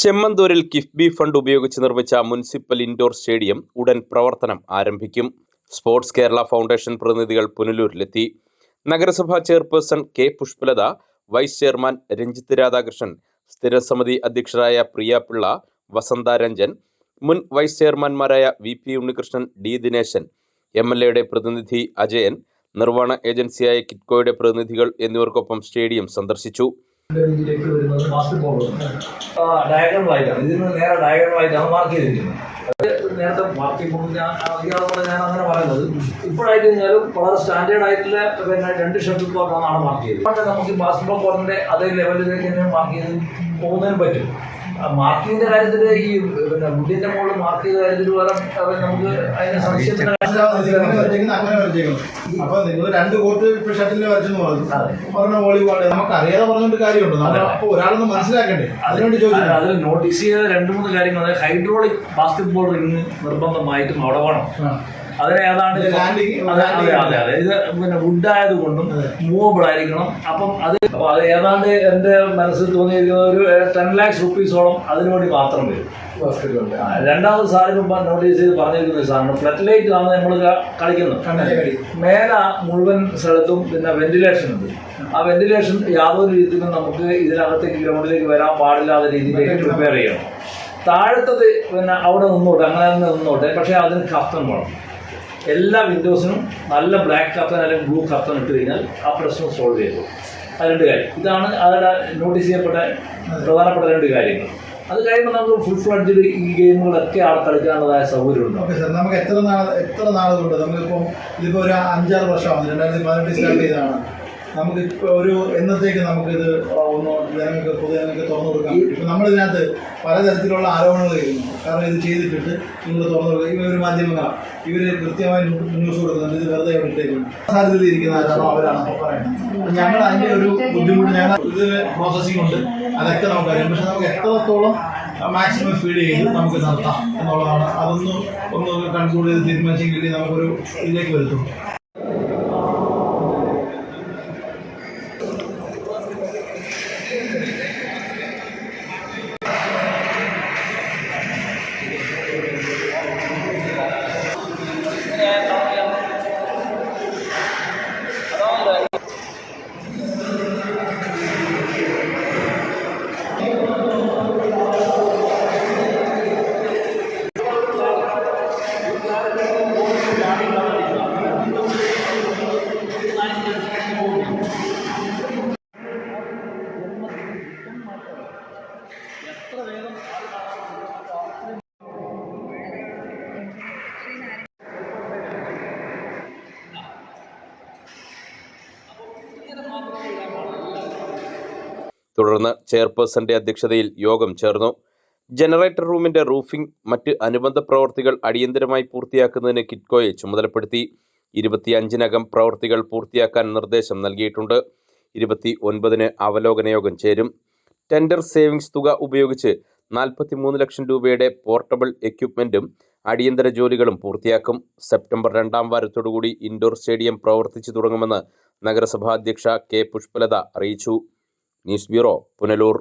ചെമ്മന്തൂരിൽ KIIFB fund ഉപയോഗിച്ച് നിർമ്മിച്ച municipal indoor stadium ഉടൻ പ്രവർത്തനം ആരംഭിക്കും. സ്പോർട്സ് കേരള ഫൗണ്ടേഷൻ പ്രതിനിധികൾ പുനലൂരിലെത്തി. നഗരസഭാ chairperson K Pushpalatha, vice chairman Ranjith Radhakrishnan, സ്ഥിരസമിതി അധ്യക്ഷരായ പ്രിയ പിള്ള, വസന്ത രഞ്ജൻ, മുൻ വൈസ് ചെയർമാൻമാരായ വി ഉണ്ണികൃഷ്ണൻ, ദിനേശൻ, MLA പ്രതിനിധി അജയൻ, നിർവ്വഹണ ഏജൻസിയായ കിറ്റ്കോയുടെ പ്രതിനിധികൾ എന്നിവർക്കൊപ്പം സ്റ്റേഡിയം സന്ദർശിച്ചു. ഇതിലേക്ക് വരുന്നത് ബാസ്കറ്റ്ബോൾ ഡയഗണലായിട്ടാണ്. ഇതിന് നേരെ ഡയഗണലായിട്ടാണ് മാർക്ക് ചെയ്തിരിക്കുന്നത്. അത് നേരത്തെ മാർക്ക് ചെയ്യുമ്പോൾ ഞാൻ അങ്ങനെ പറയുന്നത് ഇപ്പോഴായിട്ട് കഴിഞ്ഞാലും വളരെ സ്റ്റാൻഡേർഡ് ആയിട്ടുള്ള രണ്ട് ഷട്ടിൽ കോർട്ടാണ് മാർക്ക് ചെയ്തത്. പക്ഷേ നമുക്ക് ഈ ബാസ്കറ്റ്ബോൾ കോർട്ടിന്റെ അതേ ലെവലിലേക്ക് തന്നെ മാർക്ക് ചെയ്ത് പോകുന്നതിന് പറ്റും. മാർക്കിങ്ങിന്റെ കാര്യത്തിൽ ഈ വുഡിന്റെ മുകളിൽ മാർക്ക് ചെയ്ത കാര്യത്തിൽ നമുക്ക് അതിനെ സംശയത്തിന് അപ്പൊ നിങ്ങൾ രണ്ട് കോർട്ട് ഇപ്പൊ ഷട്ടിലിനെ വരച്ചെന്ന് പറഞ്ഞു വോളിബോൾ നമുക്ക് അറിയാതെ പറഞ്ഞിട്ട് കാര്യമുണ്ടോ? അപ്പൊ ഒരാളൊന്ന് മനസ്സിലാക്കണ്ടേ? അതിനുവേണ്ടി ചോദിച്ചു. അതിൽ നോട്ടീസ് ചെയ്ത 2-3 കാര്യങ്ങൾ, ഹൈഡ്രോളിക് ബാസ്കറ്റ്ബോൾ റിങ് നിർബന്ധമായിട്ടും അവിടെ വേണം. അതിന് ഏതാണ്ട് അതെ ഇത് വുഡ് ആയതുകൊണ്ടും മൂവബിൾ ആയിരിക്കണം. അപ്പം അത് ഏതാണ്ട് എൻ്റെ മനസ്സിൽ തോന്നിയിരിക്കുന്ന ഒരു 10 lakhs rupees-ഓളം അതിനുവേണ്ടി മാത്രം വരും. രണ്ടാമത് സാറിന് നോട്ടീസ് ചെയ്ത് പറഞ്ഞിരിക്കുന്ന സാറിന് ഫ്ലഡ് ലൈറ്റ് ആണ് നമ്മൾ കളിക്കുന്നത്. മേല മുഴുവൻ സ്ഥലത്തും പിന്നെ വെന്റിലേഷൻ ഉണ്ട്. ആ വെന്റിലേഷൻ യാതൊരു രീതിയിലും നമുക്ക് ഇതിനകത്തേക്ക് ഗ്രൗണ്ടിലേക്ക് വരാൻ പാടില്ലാത്ത രീതിയിലേക്ക് പ്രിപ്പയർ ചെയ്യണം. താഴത്തത് പിന്നെ അവിടെ നിന്നോട്ടെ, അങ്ങനെ തന്നെ നിന്നോട്ടെ, പക്ഷേ അതിന് കർട്ടൻ വേണം. എല്ലാ വിൻഡോസിനും നല്ല ബ്ലാക്ക് കർട്ടൻ അല്ലെങ്കിൽ ബ്ലൂ കർട്ടൻ ഇട്ട് കഴിഞ്ഞാൽ ആ പ്രശ്നം സോൾവ് ചെയ്തു. അത് 2 കാര്യം. ഇതാണ് അവിടെ നോട്ടീസ് ചെയ്യപ്പെട്ട പ്രധാനപ്പെട്ട 2 കാര്യങ്ങൾ. അത് കഴിയുമ്പോൾ നമുക്ക് ഫുൾ ഫ്ലഡ്ജിൽ ഈ ഗെയിമുകളൊക്കെ അവിടെ കളിക്കാനുള്ളതായ സൗകര്യമുണ്ട്. ഓക്കെ സാർ, നമുക്ക് എത്ര നാളുകൊണ്ട് നമുക്കിപ്പോൾ ഇതിപ്പോൾ ഒരു 5-6 വർഷമാണ് 2018 സ്റ്റാർട്ട് ചെയ്തതാണ്. നമുക്കിപ്പോൾ ഒരു എന്നത്തേക്ക് നമുക്കിത് ഒന്ന് പൊതുജനങ്ങൾക്ക് തുറന്നു കൊടുക്കാം. ഇപ്പം നമ്മളിതിനകത്ത് പലതരത്തിലുള്ള ആരോപണങ്ങൾ ചെയ്യുന്നു. കാരണം ഇത് ചെയ്തിട്ടിട്ട് നിങ്ങൾ തുറന്നു കൊടുക്കുക. ഇവർ മാധ്യമങ്ങളാണ്, ഇവർ കൃത്യമായി ന്യൂസ് കൊടുക്കുന്നുണ്ട്. ഇത് വെറുതെ അവിടെ ഇട്ടേക്കുന്നു. സാധ്യതയിൽ ഇരിക്കുന്ന ആരാണോ അവരാണ് പറയുന്നത്. ഞങ്ങൾ അതിൻ്റെ ഒരു ബുദ്ധിമുട്ട്, ഞങ്ങൾ ഇതിൽ പ്രോസസ്സിംഗ് ഉണ്ട്, അതൊക്കെ നമുക്കറിയാം. പക്ഷെ നമുക്ക് എത്രത്തോളം മാക്സിമം ഫീഡ് ചെയ്ത് നമുക്ക് നടത്താം എന്നുള്ളതാണ്. ഒന്ന് കൺക്ലൂഡ് ചെയ്ത് തീരുമാനിച്ചെങ്കിൽ നമുക്കൊരു ഇതിലേക്ക് വരുത്തും. തുടർന്ന് ചെയർപേഴ്സന്റെ അധ്യക്ഷതയിൽ യോഗം ചേർന്നു. ജനറേറ്റർ റൂമിന്റെ റൂഫിംഗ്, മറ്റ് അനുബന്ധ പ്രവൃത്തികൾ അടിയന്തരമായി പൂർത്തിയാക്കുന്നതിന് കിറ്റ്കോയെ ചുമതലപ്പെടുത്തി. 25-നകം പ്രവൃത്തികൾ പൂർത്തിയാക്കാൻ നിർദ്ദേശം നൽകിയിട്ടുണ്ട്. 29-ന് അവലോകന യോഗം ചേരും. ടെൻഡർ സേവിങ്സ് തുക ഉപയോഗിച്ച് 43 ലക്ഷം രൂപയുടെ പോർട്ടബിൾ എക്യുപ്മെന്റും അടിയന്തര ജോലികളും പൂർത്തിയാക്കും. സെപ്റ്റംബർ 2-ാം വാരത്തോടുകൂടി ഇൻഡോർ സ്റ്റേഡിയം പ്രവർത്തിച്ചു തുടങ്ങുമെന്ന് നഗരസഭാ അധ്യക്ഷ കെ പുഷ്പലത അറിയിച്ചു. News bureau, Punalur.